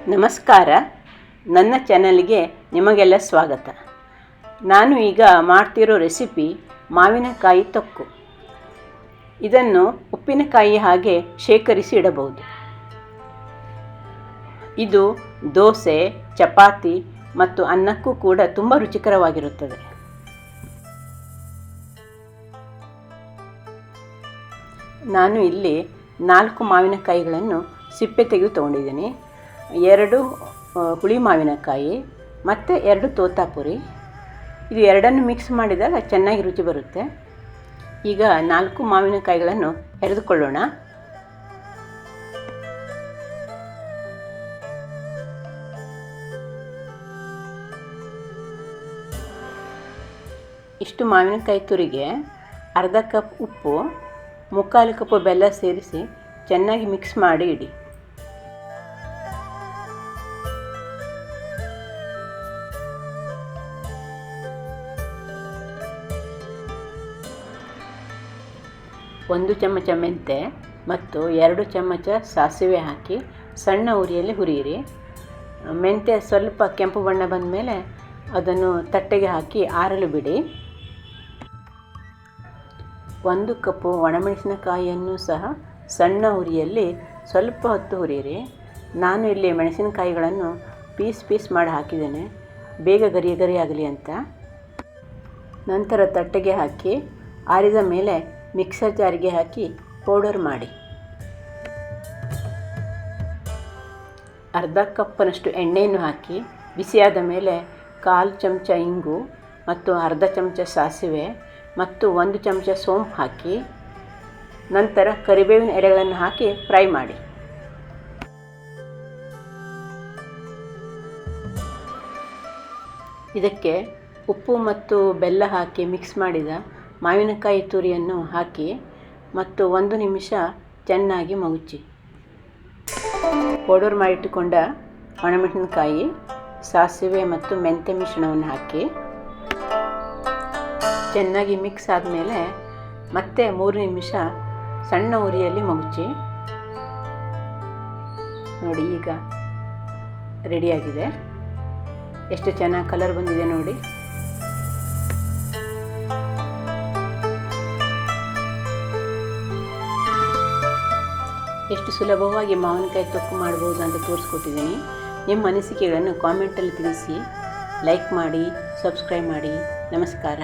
ನಮಸ್ಕಾರ. ನನ್ನ ಚಾನಲ್ಗೆ ನಿಮಗೆಲ್ಲ ಸ್ವಾಗತ. ನಾನು ಈಗ ಮಾಡ್ತಿರೋ ರೆಸಿಪಿ ಮಾವಿನಕಾಯಿ ತೊಕ್ಕು. ಇದನ್ನು ಉಪ್ಪಿನಕಾಯಿ ಹಾಗೆ ಶೇಖರಿಸಿ ಇಡಬಹುದು. ಇದು ದೋಸೆ, ಚಪಾತಿ ಮತ್ತು ಅನ್ನಕ್ಕೂ ಕೂಡ ತುಂಬ ರುಚಿಕರವಾಗಿರುತ್ತದೆ. ನಾನು ಇಲ್ಲಿ 4 ಮಾವಿನಕಾಯಿಗಳನ್ನು ಸಿಪ್ಪೆ ತೆಗೆದು ತೊಗೊಂಡಿದ್ದೀನಿ. 2 ಹುಳಿ ಮಾವಿನಕಾಯಿ ಮತ್ತು 2 ತೋತಾಪುರಿ. ಇದು ಎರಡನ್ನು ಮಿಕ್ಸ್ ಮಾಡಿದಾಗ ಚೆನ್ನಾಗಿ ರುಚಿ ಬರುತ್ತೆ. ಈಗ 4 ಮಾವಿನಕಾಯಿಗಳನ್ನು ಹೆರೆದುಕೊಳ್ಳೋಣ. ಇಷ್ಟು ಮಾವಿನಕಾಯಿ ತುರಿಗೆ ಅರ್ಧ ಕಪ್ ಉಪ್ಪು, 3/4 ಕಪ್ ಬೆಲ್ಲ ಸೇರಿಸಿ ಚೆನ್ನಾಗಿ ಮಿಕ್ಸ್ ಮಾಡಿ ಇಡಿ. ಒಂದು ಚಮಚ ಮೆಂತೆ ಮತ್ತು 2 ಚಮಚ ಸಾಸಿವೆ ಹಾಕಿ ಸಣ್ಣ ಉರಿಯಲ್ಲಿ ಹುರಿಯಿರಿ. ಮೆಂತೆ ಸ್ವಲ್ಪ ಕೆಂಪು ಬಣ್ಣ ಬಂದ ಮೇಲೆ ಅದನ್ನು ತಟ್ಟೆಗೆ ಹಾಕಿ ಆರಲು ಬಿಡಿ. 1 ಕಪ್ಪು ಒಣಮೆಣಸಿನಕಾಯಿಯನ್ನು ಸಹ ಸಣ್ಣ ಉರಿಯಲ್ಲಿ ಸ್ವಲ್ಪ ಹೊತ್ತು ಹುರಿಯಿರಿ. ನಾನು ಇಲ್ಲಿ ಮೆಣಸಿನಕಾಯಿಗಳನ್ನು ಪೀಸ್ ಮಾಡಿ ಹಾಕಿದ್ದೇನೆ, ಬೇಗ ಗರಿ ಆಗಲಿ ಅಂತ. ನಂತರ ತಟ್ಟೆಗೆ ಹಾಕಿ ಆರಿದ ಮೇಲೆ ಮಿಕ್ಸರ್ ಜಾರಿಗೆ ಹಾಕಿ ಪೌಡರ್ ಮಾಡಿ. ಅರ್ಧ ಕಪ್ಪನಷ್ಟು ಎಣ್ಣೆಯನ್ನು ಹಾಕಿ ಬಿಸಿಯಾದ ಮೇಲೆ 1/4 ಚಮಚ ಇಂಗು ಮತ್ತು ಅರ್ಧ ಚಮಚ ಸಾಸಿವೆ ಮತ್ತು 1 ಚಮಚ ಸೋಂಪು ಹಾಕಿ ನಂತರ ಕರಿಬೇವಿನ ಎಲೆಗಳನ್ನು ಹಾಕಿ ಫ್ರೈ ಮಾಡಿ. ಇದಕ್ಕೆ ಉಪ್ಪು ಮತ್ತು ಬೆಲ್ಲ ಹಾಕಿ ಮಿಕ್ಸ್ ಮಾಡಿದ ಮಾವಿನಕಾಯಿ ತುರಿಯನ್ನು ಹಾಕಿ ಮತ್ತು 1 ನಿಮಿಷ ಚೆನ್ನಾಗಿ ಮಗುಚಿ. ಪೌಡರ್ ಮಾಡಿಟ್ಟುಕೊಂಡ ಒಣಮೆಣಸಿನಕಾಯಿ, ಸಾಸಿವೆ ಮತ್ತು ಮೆಂತೆ ಮಿಶ್ರಣವನ್ನು ಹಾಕಿ ಚೆನ್ನಾಗಿ ಮಿಕ್ಸ್ ಆದಮೇಲೆ ಮತ್ತೆ 3 ನಿಮಿಷ ಸಣ್ಣ ಉರಿಯಲ್ಲಿ ಮಗುಚಿ. ನೋಡಿ, ಈಗ ರೆಡಿಯಾಗಿದೆ. ಎಷ್ಟು ಚೆನ್ನಾಗಿ ಕಲರ್ ಬಂದಿದೆ ನೋಡಿ. ಎಷ್ಟು ಸುಲಭವಾಗಿ ಮಾವಿನಕಾಯಿ ತೊಕ್ಕು ಮಾಡ್ಬೋದು ಅಂತ ತೋರಿಸ್ಕೊಟ್ಟಿದ್ದೀನಿ. ನಿಮ್ಮ ಅನಿಸಿಕೆಗಳನ್ನು ಕಾಮೆಂಟಲ್ಲಿ ತಿಳಿಸಿ, ಲೈಕ್ ಮಾಡಿ, ಸಬ್ಸ್ಕ್ರೈಬ್ ಮಾಡಿ. ನಮಸ್ಕಾರ.